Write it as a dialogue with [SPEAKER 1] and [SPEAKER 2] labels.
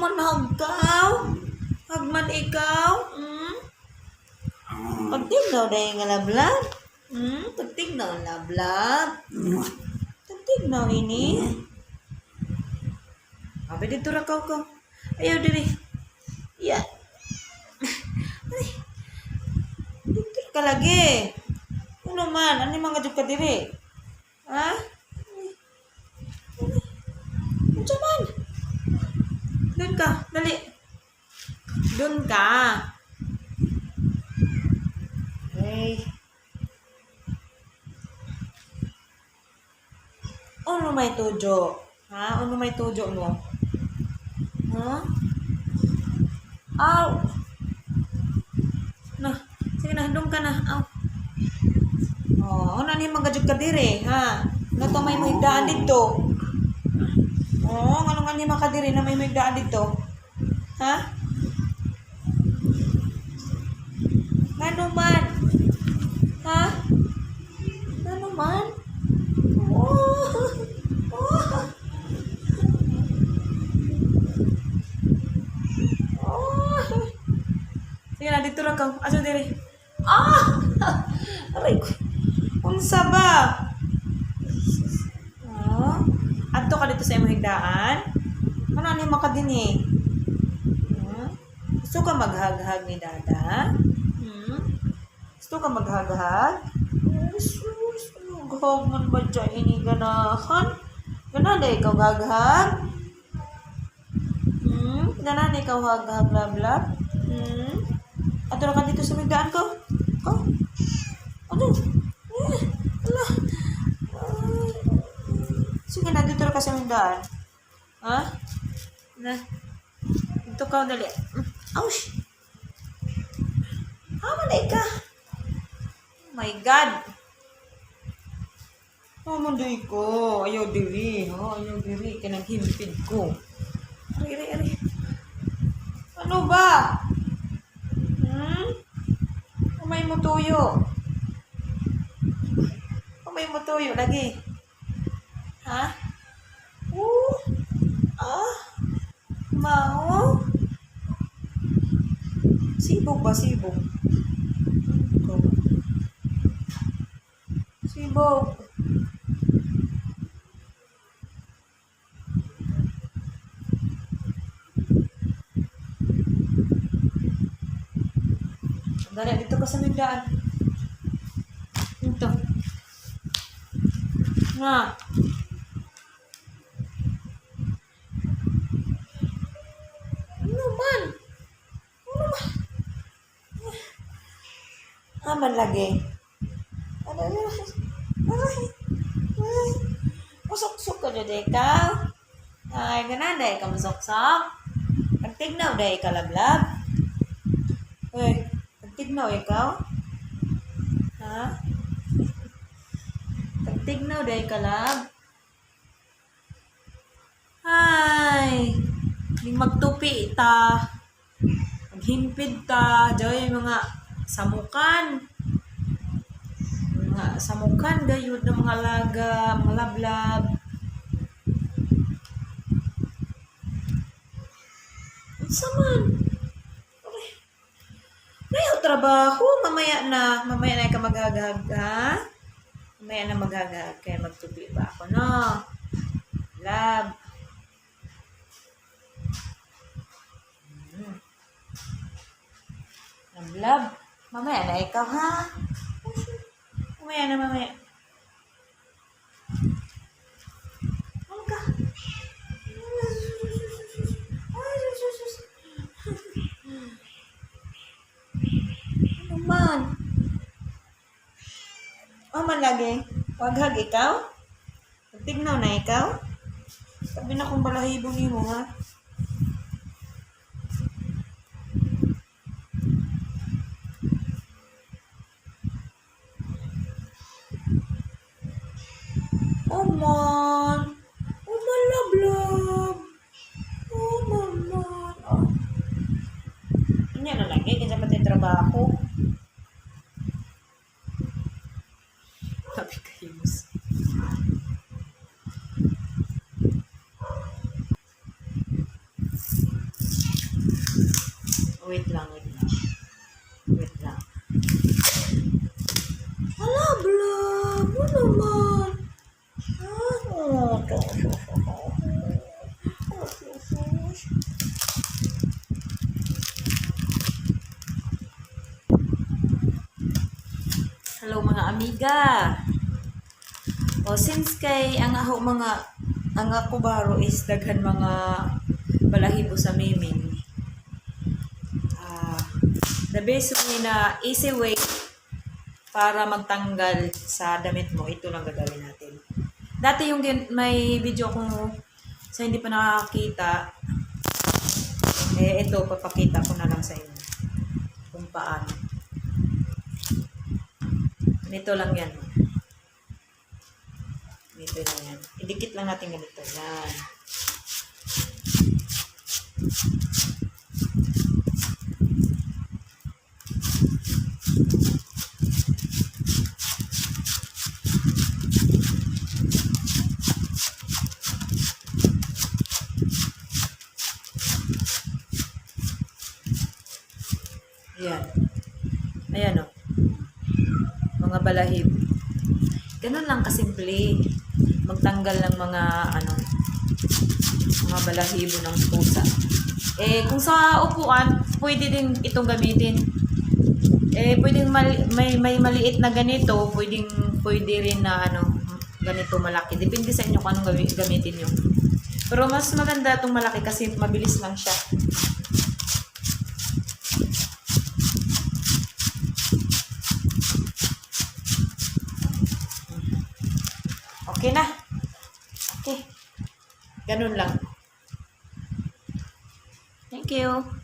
[SPEAKER 1] man hagkaw. Hagman ikaw. Pagtignaw dahil nga lablab. Pagtignaw lablab. Pagtignaw ini. Abi dito ra ka. Ayaw diri. Yeah. Ay. Dito ka lagi. Ano man, ano mga jud ka diri? Ha? Ano man? Doon ka, dali. Doon ka. Okay. Ano may tujo? Ha? Ano may tujo mo? Ha? Aw! Na, sige na, doon ka na. Aw. Oh, ano ni magajud ka dire, ha? Ano to may mahigdaan dito? Oh, ano nga ni makadiri na may mahigdaan dito? Ha? Ano man? Ha? Ano man? Oh! Oh! Oh! Sige na, dito lang ka. Aso dire. Ah! Aray ko. Unsa ba? Oh. Adto ka dito sa imong higdaan? Ano ni makadini? Gusto ka maghaghag ni Dada? Gusto ka maghaghag? Jesus, maghag man ba dyan ini ganahan? Ganahan na ikaw haghag? Ganahan na ikaw haghag lablab? Adto na ka dito sa higdaan ko? Oh? Ano? Ala. Sige na, dito ka sa higdaan. Ha? Na. Dito ka, dali. Ouch! Hamanay ka. Oh my God. Hamanday ko. Ayaw diri. Oh, ayaw diri. Kinaghimpid ko. Ari. Ano ba? Umay mo tuyo. Umay mo tuyo lagi. Ha? Mao? Sibog ba? Sibog. Sibog. Dali, dito ka sa migdaan. Dito. Nga. Ano man? Aman lagi. Masok-sok ka dyan, ikaw. Ay, ganan dahil ka masok-sok. Pagtignaw dahil ka lablab. Uy, pagtignaw ikaw. Ha? Pagtignaw dahil ka lab. Ay, hindi magtupi ta. Maghimpid ta. Diyan mga samukan. Mga samukan gayud ng mga laga, mga lablab. Saman. Nayo trabaho, mamaya na ka maghagag, ha? Mamaya na maghagag kaya magtubi ba ako, no? Lab. Lab. Mamaya na ikaw, ha? Mamaya na, mamaya. Ano ka? Ano man? O man lagi? Waghag ikaw? Tignaw na ikaw? Sabi na kung balahibong mo, ha? Oman. Oman lablab. Oman man. Oh. Ano na lagi? Kasi pati trabaho. Sabi kayo. amiga. O since kay ang ako baro is daghan mga balahibo sa miming. The best way na easy way para magtanggal sa damit mo, ito lang gagawin natin. Dati yung may video kong sa hindi pa nakakita, ito papakita ko na lang sa inyo kung paano. Ito lang yan. Ito lang yan. Idikit lang natin ganito. Yan. Ayan. Ayan o. Mga balahib. Ganun lang kasimple. Magtanggal ng mga mga balahibo ng pusa. Kung sa upuan, pwede din itong gamitin. Pwedeng may maliit na ganito, pwede rin na ganito malaki. Depende sa inyo kung anong gamitin nyo. Pero mas maganda itong malaki kasi mabilis lang siya. Okay na. Okay. Ganun lang. Thank you.